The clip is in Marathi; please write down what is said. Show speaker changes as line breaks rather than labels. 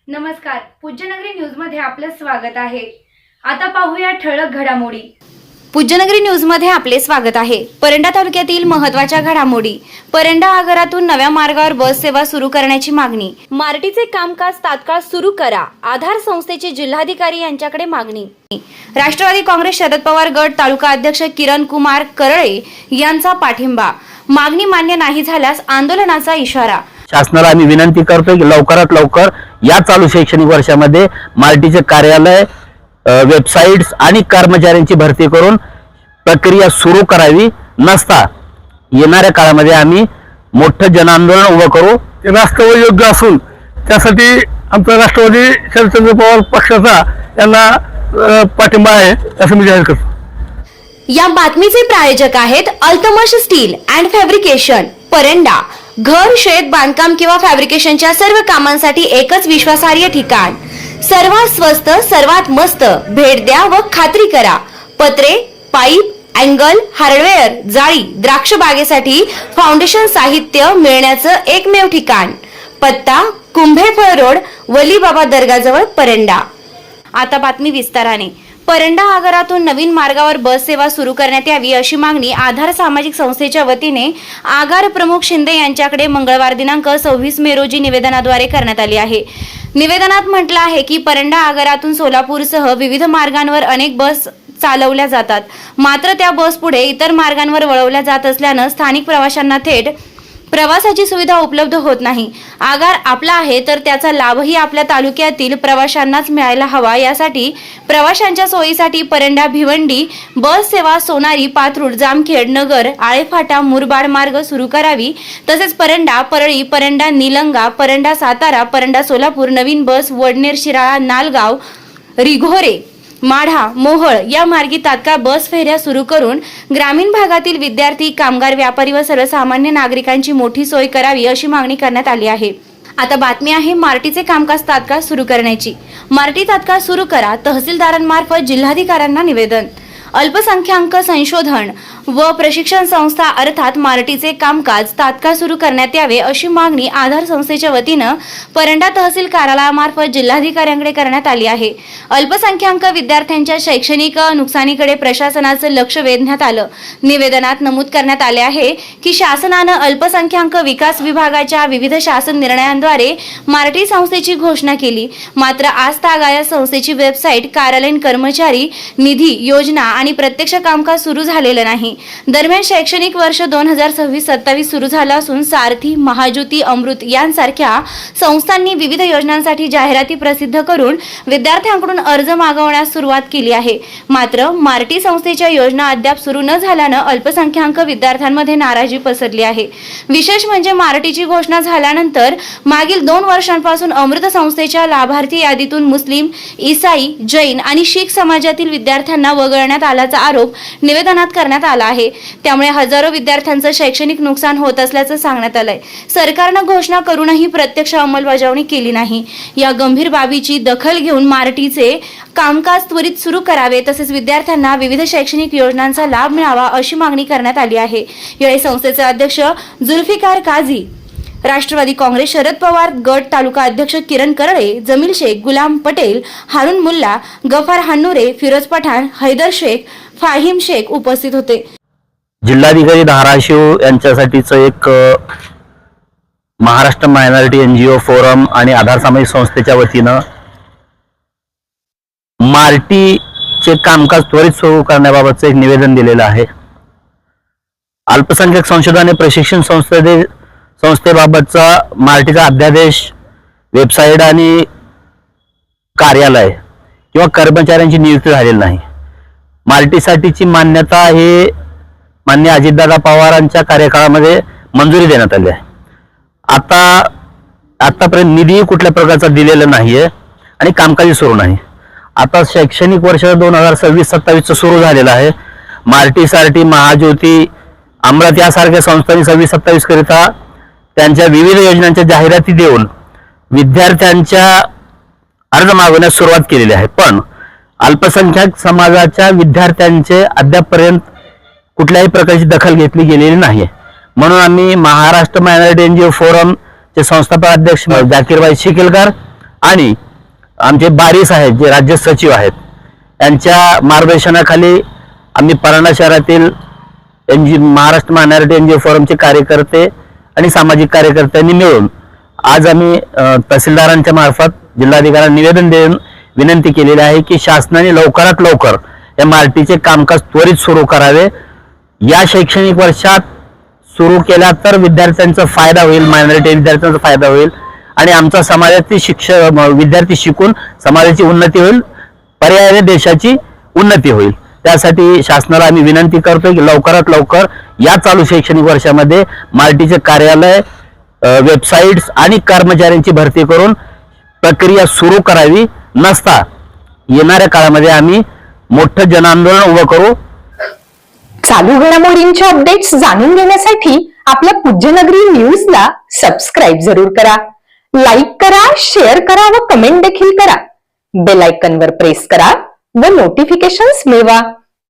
नमस्कार, पूज्यनगरी न्यूज मध्ये आपलं स्वागत आहे। आता पाहूया ठळक घडामोडी। पूज्यनगरी न्यूज मध्ये आपले स्वागत आहे। परंडा तालुक्यातील महत्त्वाच्या घडामोडी। परंडा आगारातून नव्या मार्गावर बस सेवा सुरू करण्याची मागणी। मार्टीचे कामकाज तात्काळ सुरू करा, आधार संस्थेचे जिल्हाधिकारी यांच्याकडे मागणी। राष्ट्रवादी काँग्रेस शरद पवार गट तालुका अध्यक्ष किरण कुमार करळे यांचा पाठिंबा। मागणी मान्य नाही झाल्यास आंदोलनाचा इशारा।
शासनाला आम्ही विनंती करतोय की लवकरात लवकर या चालू शैक्षणिक वर्षामध्ये मार्टीचे कार्यालय, वेबसाइट्स आणि कर्मचाऱ्यांची भरती करून प्रक्रिया सुरू करावी, नसता येणाऱ्या काळामध्ये आम्ही मोठं जनांदोलन उभं करू।
ते वास्तव योग्य असून त्यासाठी आमचा राष्ट्रवादी शरद पवार पक्षाचा यांना पाठिंबा आहे असं मी जाहीर करतो।
या बातमीचे प्रायोजक आहेत Altamash steel and fabrication, Paranda. घर, शेत, बांधकाम किंवा फॅब्रिकेशनच्या सर्व कामांसाठी एकच विश्वासार्ह ठिकाण। सर्वात स्वस्त, सर्वात मस्त। भेट द्या व खात्री करा। पत्रे, पाईप, अँगल, हार्डवेअर, जाळी, द्राक्ष बागेसाठी फाउंडेशन साहित्य मिळण्याचं एकमेव ठिकाण। पत्ता कुंभेफळ रोड, वलीबाबा दर्गाजवळ, परंडा। आता बातमी विस्ताराने। परंडा आगारातून नवीन मार्गावर बस सेवा सुरू करण्यात यावी अशी मागणी आधार सामाजिक संस्थेच्या वतीने आगार प्रमुख शिंदे यांच्याकडे मंगळवार दिनांक 26 मे रोजी निवेदनाद्वारे करण्यात आली आहे। निवेदनात म्हटलं आहे की परंडा आगारातून सोलापूरसह विविध मार्गांवर अनेक बस चालवल्या जातात, मात्र त्या बस पुढे इतर मार्गांवर वळवल्या जात असल्यानं स्थानिक प्रवाशांना थेट प्रवासाची सुविधा उपलब्ध होत नाही। आगार आपला आहे तर त्याचा लाभही आपल्या तालुक्यातील प्रवाशांनाच मिळायला हवा। यासाठी प्रवाशांच्या सोयीसाठी परंडा भिवंडी बस सेवा सोनारी, पाथरूड, जामखेड, नगर, आळेफाटा, मुरबाड मार्ग सुरू करावी। तसेच परंडा, परळी, परंडा, निलंगा, परंडा सातारा, परंडा सोलापूर नवीन बस वडनेर, शिराळा, नालगाव, रिघोरे, माढा, मोहोळ या मार्गी तात्काळ बस फेऱ्या सुरू करून ग्रामीण भागातील विद्यार्थी, कामगार, व्यापारी व सर्वसामान्य नागरिकांची मोठी सोय करावी अशी मागणी करण्यात आली आहे। आता बातमी आहे मार्टीचे कामकाज तात्काळ सुरू करण्याची। मार्टी तात्काळ सुरू करा, तहसीलदारांमार्फत जिल्हाधिकाऱ्यांना निवेदन। अल्पसंख्याक संशोधन व प्रशिक्षण संस्था अर्थात मार्टीचे कामकाज तात्काळ सुरू करण्यात यावे अशी मागणी आधार संस्थेच्या वतीनं परंडा तहसील कार्यालयामार्फत जिल्हाधिकाऱ्यांकडे करण्यात आली आहे। अल्पसंख्याक विद्यार्थ्यांच्या शैक्षणिक नुकसानीकडे प्रशासनाचं लक्ष वेधण्यात आलं। निवेदनात नमूद करण्यात आले आहे की शासनानं अल्पसंख्याक विकास विभागाच्या विविध शासन निर्णयांद्वारे मार्टी संस्थेची घोषणा केली, मात्र आजतागायत संस्थेची वेबसाईट, कार्यालयीन कर्मचारी, निधी, योजना आणि प्रत्यक्ष कामकाज सुरू झालेलं नाही। दरम्यान शैक्षणिक वर्ष 2026-27 सुरू झालं असून सारथी, महाज्योती, अमृत यांसारख्या संस्थांनी विविध योजनांसाठी जाहिराती प्रसिद्ध करून विद्यार्थ्यांकडून अर्ज मागवण्यास सुरुवात केली आहे। मात्र मार्टी संस्थेच्या योजना अद्याप सुरू न झाल्यानं अल्पसंख्याक विद्यार्थ्यांमध्ये नाराजी पसरली आहे। विशेष म्हणजे मार्टीची घोषणा झाल्यानंतर मागील 2 वर्षांपासून अमृत संस्थेच्या लाभार्थी यादीतून मुस्लिम, ईसाई, जैन आणि शीख समाजातील विद्यार्थ्यांना वगळण्यात आल्याचा आरोप निवेदनात करण्यात आला आहे। त्यामुळे हजारो विद्यार्थ्यांचं शैक्षणिक नुकसान होत असल्याचं सांगण्यात आलंय। सरकारनं घोषणा करूनही प्रत्यक्ष अंमलबजावणी केली नाही। या गंभीर बाबीची दखल घेऊन मार्टीचे कामकाज त्वरित सुरू करावे, तसेच विद्यार्थ्यांना विविध शैक्षणिक योजनांचा लाभ मिळावा अशी मागणी करण्यात आली आहे। यावेळी संस्थेचे अध्यक्ष जुल्फिकार काझी, राष्ट्रवादी काँग्रेस शरद पवार गट तालुका अध्यक्ष किरण करळे, जमील शेख, गुलाम पटेल, हारून मुल्ला, गफार हन्नुरे, फिरोज पठाण, हैदर शेख, फाहिम शेख उपस्थित होते।
जिल्हाधिकारी धाराशिव यांच्यासाठीचं एक महाराष्ट्र मायनॉरिटी NGO फोरम आणि आधार सामाजिक संस्थेच्या वतीनं मार्टीचे कामकाज त्वरित सुरू करण्याबाबतचं एक निवेदन दिलेलं आहे। अल्पसंख्याक संशोधन आणि प्रशिक्षण संस्थेबाबतचा मार्टीचा अध्यादेश, वेबसाईट आणि कार्यालय किंवा कर्मचाऱ्यांची नियुक्ती झालेली नाही। मार्टीसाठीची मान्यता हे मान्य अजितदादा पवारांच्या कार्यकाळामध्ये मंजुरी देण्यात आली आहे। आतापर्यंत निधी कुठल्या प्रकारचा दिलेला नाहीये आणि कामकाजी सुरू नाही। आता शैक्षणिक वर्ष 2026-27 सुरू झालेलं आहे। मार्टी, सारथी, महाज्योती, अमृत यासारख्या संस्थांनी 26-27 करिता त्यांच्या विविध योजनांच्या जाहिराती देऊन विद्यार्थ्यांच्या अर्ज मागवण्यास सुरुवात केलेली आहे, पण अल्पसंख्याक समाजाच्या विद्यार्थ्यांचे अद्यापपर्यंत कुठल्याही प्रकारची दखल घेतली गेलेली नाही। म्हणून आम्ही महाराष्ट्र मायनॉरिटी NGO फोरम चे संस्थापक अध्यक्ष जाकीरभाई शिकेलकर आणि आमचे बारीस आहेत जे राज्य सचिव आहेत यांच्या मार्गदर्शनाखाली आम्ही परांडा शहरातील महाराष्ट्र मायनॉरिटी एनजीओ फोरमचे कार्यकर्ते आणि सामाजिक कार्यकर्त्यांनी मिळून आज आम्ही तहसीलदारांच्या मार्फत जिल्हाधिकाऱ्यांना निवेदन देऊन विनंती केलेली आहे की शासनाने लवकरात लवकर या मार्टीचे कामकाज त्वरित सुरू करावे. या शैक्षणिक वर्षात सुरू केला तर विद्यार्थ्यांचा फायदा होईल, मायनॉरिटी विद्यार्थ्यांचा फायदा होईल आणि आमचा समाजातील विद्यार्थी शिकून समाजाची उन्नती होईल, पर्यायाने देशाची उन्नती होईल. त्यासाठी शासनाला आम्ही विनंती करतोय की लवकरात लवकर या चालू शैक्षणिक वर्षामध्ये मार्टीचे कार्यालय, वेबसाईट्स आणि कर्मचाऱ्यांची भरती करून प्रक्रिया सुरू करावी. नसता येणाऱ्या काळामध्ये आम्ही मोठं जनआंदोलन उभं करू.
चालू घडामोडींचे अपडेट्स जाणून घेण्यासाठी आपल्या पूज्यनगरी न्यूजला सबस्क्राईब जरूर करा, लाईक करा, शेअर करा व कमेंट देखील करा. बेल आयकॉनवर प्रेस करा व नोटिफिकेशन्स मिळवा.